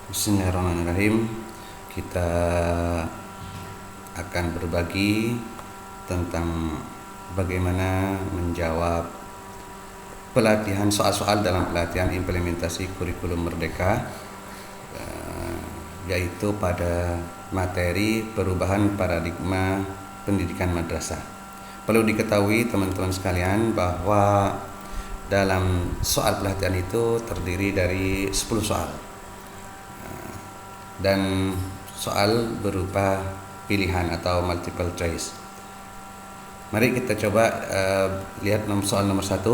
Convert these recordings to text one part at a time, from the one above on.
Bismillahirrahmanirrahim. Kita akan berbagi tentang bagaimana menjawab pelatihan soal-soal dalam pelatihan implementasi kurikulum Merdeka, yaitu pada materi perubahan paradigma pendidikan madrasah. Perlu diketahui teman-teman sekalian bahwa dalam soal pelatihan itu terdiri dari 10 soal dan soal berupa pilihan atau multiple choice. Mari kita coba lihat soal nomor 1.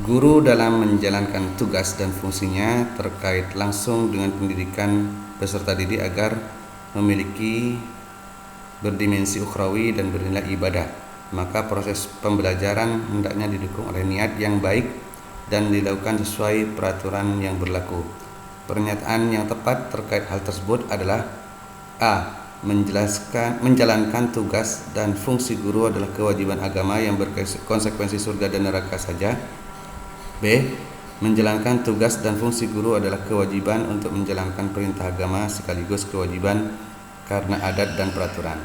Guru dalam menjalankan tugas dan fungsinya terkait langsung dengan pendidikan peserta didik agar memiliki berdimensi ukhrawi dan bernilai ibadah, maka proses pembelajaran hendaknya didukung oleh niat yang baik dan dilakukan sesuai peraturan yang berlaku. Pernyataan yang tepat terkait hal tersebut adalah: A. Menjalankan tugas dan fungsi guru adalah kewajiban agama yang berkonsekuensi surga dan neraka saja. B. Menjalankan tugas dan fungsi guru adalah kewajiban untuk menjalankan perintah agama sekaligus kewajiban karena adat dan peraturan.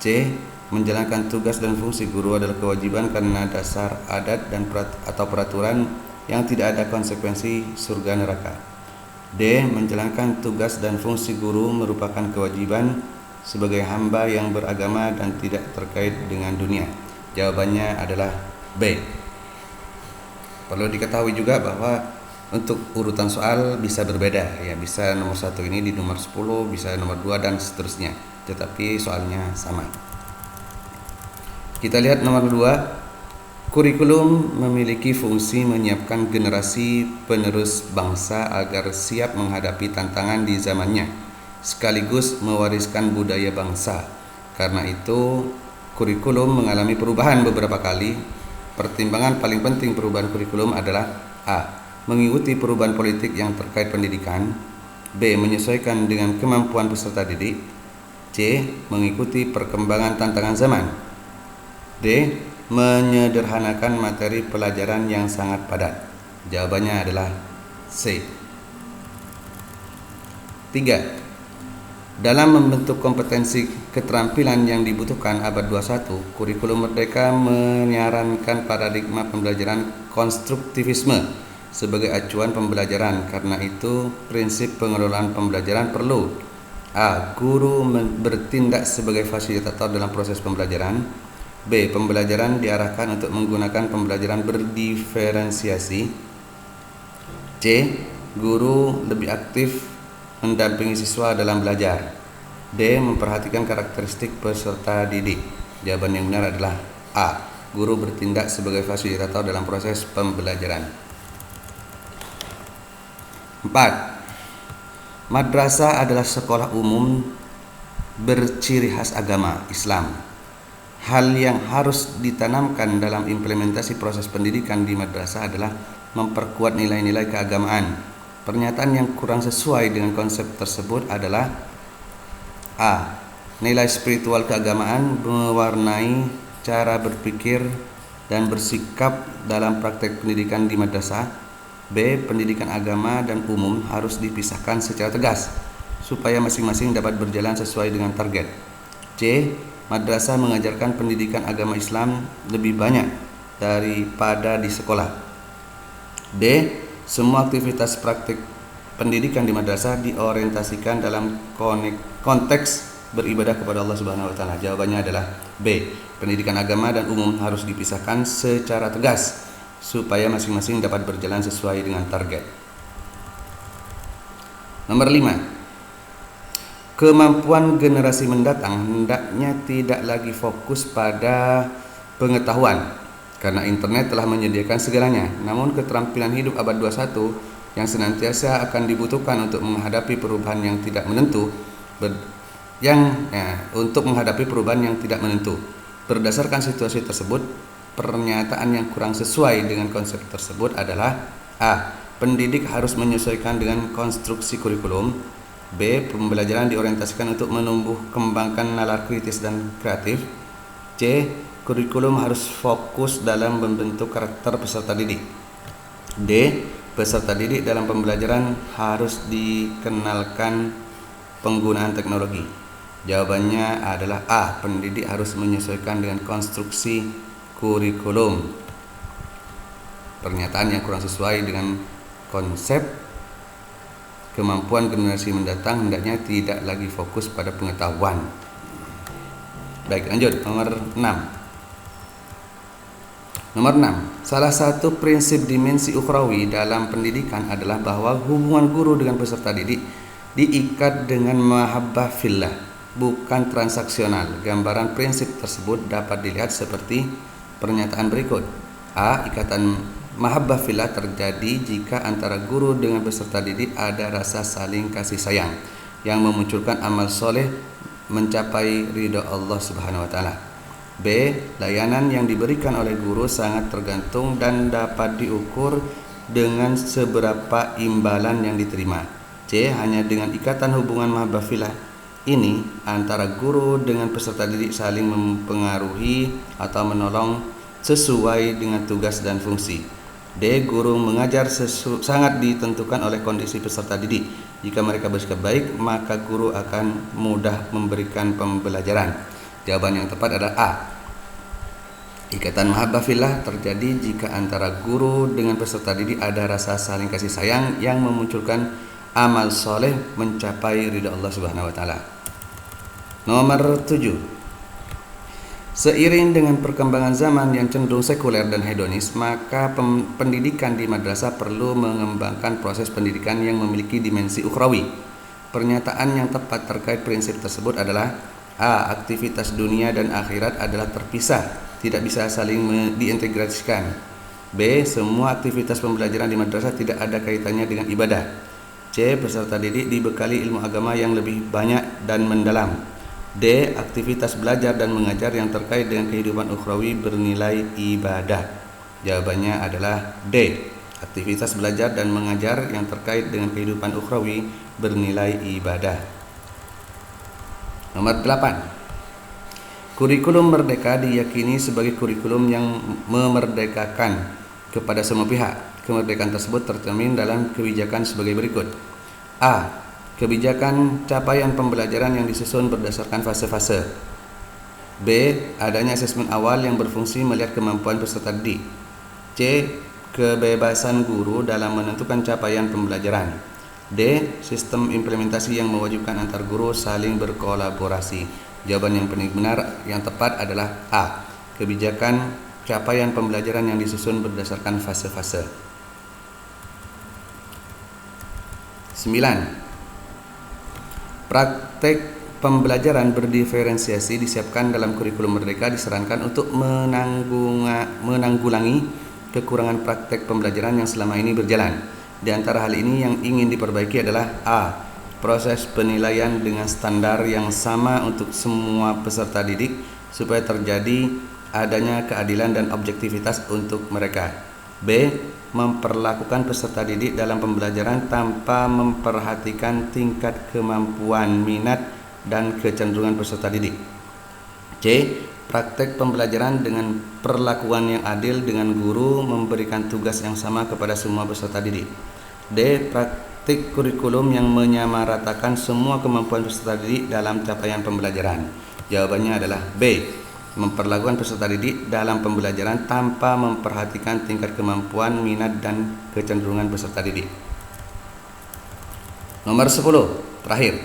C. Menjalankan tugas dan fungsi guru adalah kewajiban karena dasar adat dan atau peraturan yang tidak ada konsekuensi surga neraka. D. Menjalankan tugas dan fungsi guru merupakan kewajiban sebagai hamba yang beragama dan tidak terkait dengan dunia. Jawabannya adalah B. Perlu diketahui juga bahwa untuk urutan soal bisa berbeda, ya, bisa nomor 1 ini di nomor 10, bisa nomor 2 dan seterusnya, tetapi soalnya sama. Kita lihat nomor 2. Kurikulum memiliki fungsi menyiapkan generasi penerus bangsa agar siap menghadapi tantangan di zamannya, sekaligus mewariskan budaya bangsa. Karena itu, kurikulum mengalami perubahan beberapa kali. Pertimbangan paling penting perubahan kurikulum adalah: A. Mengikuti perubahan politik yang terkait pendidikan. B. Menyesuaikan dengan kemampuan peserta didik. C. Mengikuti perkembangan tantangan zaman. D. Menyederhanakan materi pelajaran yang sangat padat. Jawabannya adalah C. 3. Dalam membentuk kompetensi keterampilan yang dibutuhkan abad 21, kurikulum Merdeka menyarankan paradigma pembelajaran konstruktivisme sebagai acuan pembelajaran. Karena itu, prinsip pengelolaan pembelajaran perlu: A. Guru bertindak sebagai fasilitator dalam proses pembelajaran. B. Pembelajaran diarahkan untuk menggunakan pembelajaran berdiferensiasi. C. Guru lebih aktif mendampingi siswa dalam belajar. D. Memperhatikan karakteristik peserta didik. Jawaban yang benar adalah A. Guru bertindak sebagai fasilitator dalam proses pembelajaran. 4. Madrasah adalah sekolah umum berciri khas agama Islam. Hal yang harus ditanamkan dalam implementasi proses pendidikan di madrasah adalah memperkuat nilai-nilai keagamaan. Pernyataan yang kurang sesuai dengan konsep tersebut adalah: A. Nilai spiritual keagamaan mewarnai cara berpikir dan bersikap dalam praktek pendidikan di madrasah. B. Pendidikan agama dan umum harus dipisahkan secara tegas supaya masing-masing dapat berjalan sesuai dengan target. C. Madrasah mengajarkan pendidikan agama Islam lebih banyak daripada di sekolah. D. Semua aktivitas praktik pendidikan di madrasah diorientasikan dalam konteks beribadah kepada Allah Subhanahu wa taala. Jawabannya adalah B. Pendidikan agama dan umum harus dipisahkan secara tegas supaya masing-masing dapat berjalan sesuai dengan target. Nomor 5. Kemampuan generasi mendatang hendaknya tidak lagi fokus pada pengetahuan, karena internet telah menyediakan segalanya. Namun keterampilan hidup abad 21 yang senantiasa akan dibutuhkan untuk menghadapi perubahan yang tidak menentu. Berdasarkan situasi tersebut, pernyataan yang kurang sesuai dengan konsep tersebut adalah: A. Pendidik harus menyesuaikan dengan konstruksi kurikulum. B. Pembelajaran diorientasikan untuk menumbuh kembangkan nalar kritis dan kreatif. C. Kurikulum harus fokus dalam membentuk karakter peserta didik. D. peserta didik dalam pembelajaran harus dikenalkan penggunaan teknologi? Jawabannya adalah A. Pendidik harus menyesuaikan dengan konstruksi kurikulum. Pernyataan yang kurang sesuai dengan konsep kemampuan generasi mendatang hendaknya tidak lagi fokus pada pengetahuan. Baik, lanjut. Nomor 6. Salah satu prinsip dimensi ukhrawi dalam pendidikan adalah bahwa hubungan guru dengan peserta didik diikat dengan mahabbah fillah, bukan transaksional. Gambaran prinsip tersebut dapat dilihat seperti pernyataan berikut. A. Ikatan mahabbah fillah terjadi jika antara guru dengan peserta didik ada rasa saling kasih sayang yang memunculkan amal soleh mencapai ridha Allah Subhanahu wa taala. B. Layanan yang diberikan oleh guru sangat tergantung dan dapat diukur dengan seberapa imbalan yang diterima. C. Hanya dengan ikatan hubungan mahabbah fillah ini antara guru dengan peserta didik saling mempengaruhi atau menolong sesuai dengan tugas dan fungsi. D. Guru mengajar sangat ditentukan oleh kondisi peserta didik. Jika mereka bersikap baik, maka guru akan mudah memberikan pembelajaran. Jawaban yang tepat adalah A. Ikatan mahabbah fillah terjadi jika antara guru dengan peserta didik ada rasa saling kasih sayang yang memunculkan amal soleh mencapai ridha Allah Subhanahu wa taala. Nomor 7. Seiring dengan perkembangan zaman yang cenderung sekuler dan hedonis, maka pendidikan di madrasah perlu mengembangkan proses pendidikan yang memiliki dimensi ukhrawi. Pernyataan yang tepat terkait prinsip tersebut adalah A. Aktivitas dunia dan akhirat adalah terpisah, tidak bisa saling diintegrasikan. B. Semua aktivitas pembelajaran di madrasah tidak ada kaitannya dengan ibadah. C. Peserta didik dibekali ilmu agama yang lebih banyak dan mendalam. D. Aktivitas belajar dan mengajar yang terkait dengan kehidupan ukhrawi bernilai ibadah. Jawabannya adalah D. Aktivitas belajar dan mengajar yang terkait dengan kehidupan ukhrawi bernilai ibadah. Nomor 8. Kurikulum merdeka diyakini sebagai kurikulum yang memerdekakan kepada semua pihak. Kemerdekaan tersebut tercermin dalam kebijakan sebagai berikut. A. Kebijakan capaian pembelajaran yang disusun berdasarkan fase-fase. B. Adanya asesmen awal yang berfungsi melihat kemampuan peserta didik. C. Kebebasan guru dalam menentukan capaian pembelajaran. D. Sistem implementasi yang mewajibkan antar guru saling berkolaborasi. Jawaban yang paling benar yang tepat adalah A. Kebijakan capaian pembelajaran yang disusun berdasarkan fase-fase. 9. Praktek pembelajaran berdiferensiasi disiapkan dalam kurikulum merdeka disarankan untuk menanggulangi kekurangan praktek pembelajaran yang selama ini berjalan. Di antara hal ini yang ingin diperbaiki adalah A. Proses penilaian dengan standar yang sama untuk semua peserta didik supaya terjadi adanya keadilan dan objektivitas untuk mereka. B. Memperlakukan peserta didik dalam pembelajaran tanpa memperhatikan tingkat kemampuan, minat, dan kecenderungan peserta didik. C. Praktek pembelajaran dengan perlakuan yang adil dengan guru memberikan tugas yang sama kepada semua peserta didik. D. Praktik kurikulum yang menyamaratakan semua kemampuan peserta didik dalam capaian pembelajaran. Jawabannya adalah B. Memperlakukan peserta didik dalam pembelajaran tanpa memperhatikan tingkat kemampuan, minat, dan kecenderungan peserta didik. Nomor 10. Terakhir.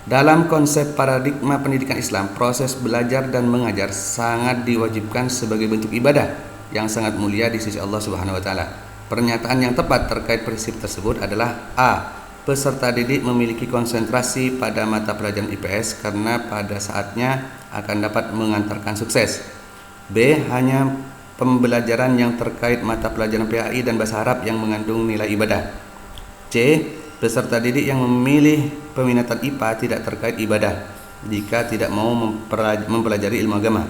Dalam konsep paradigma pendidikan Islam, proses belajar dan mengajar sangat diwajibkan sebagai bentuk ibadah yang sangat mulia di sisi Allah Subhanahu wa taala. Pernyataan yang tepat terkait prinsip tersebut adalah A. Peserta didik memiliki konsentrasi pada mata pelajaran IPS karena pada saatnya akan dapat mengantarkan sukses. B. Hanya pembelajaran yang terkait mata pelajaran PAI dan bahasa Arab yang mengandung nilai ibadah. C. Peserta didik yang memilih peminatan IPA tidak terkait ibadah jika tidak mau mempelajari ilmu agama.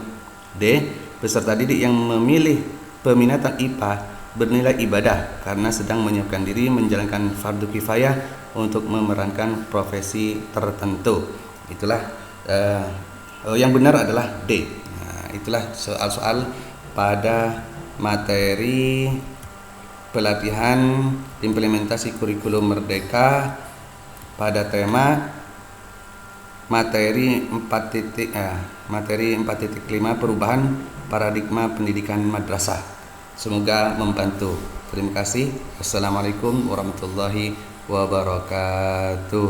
D. Peserta didik yang memilih peminatan IPA bernilai ibadah karena sedang menyiapkan diri menjalankan fardu kifayah untuk memerankan profesi tertentu. Itulah yang benar adalah D. Nah, itulah soal-soal pada materi pelatihan implementasi kurikulum merdeka pada tema materi 4.5 perubahan paradigma pendidikan madrasah. Semoga membantu. Terima kasih. Wassalamualaikum warahmatullahi wabarakatuh.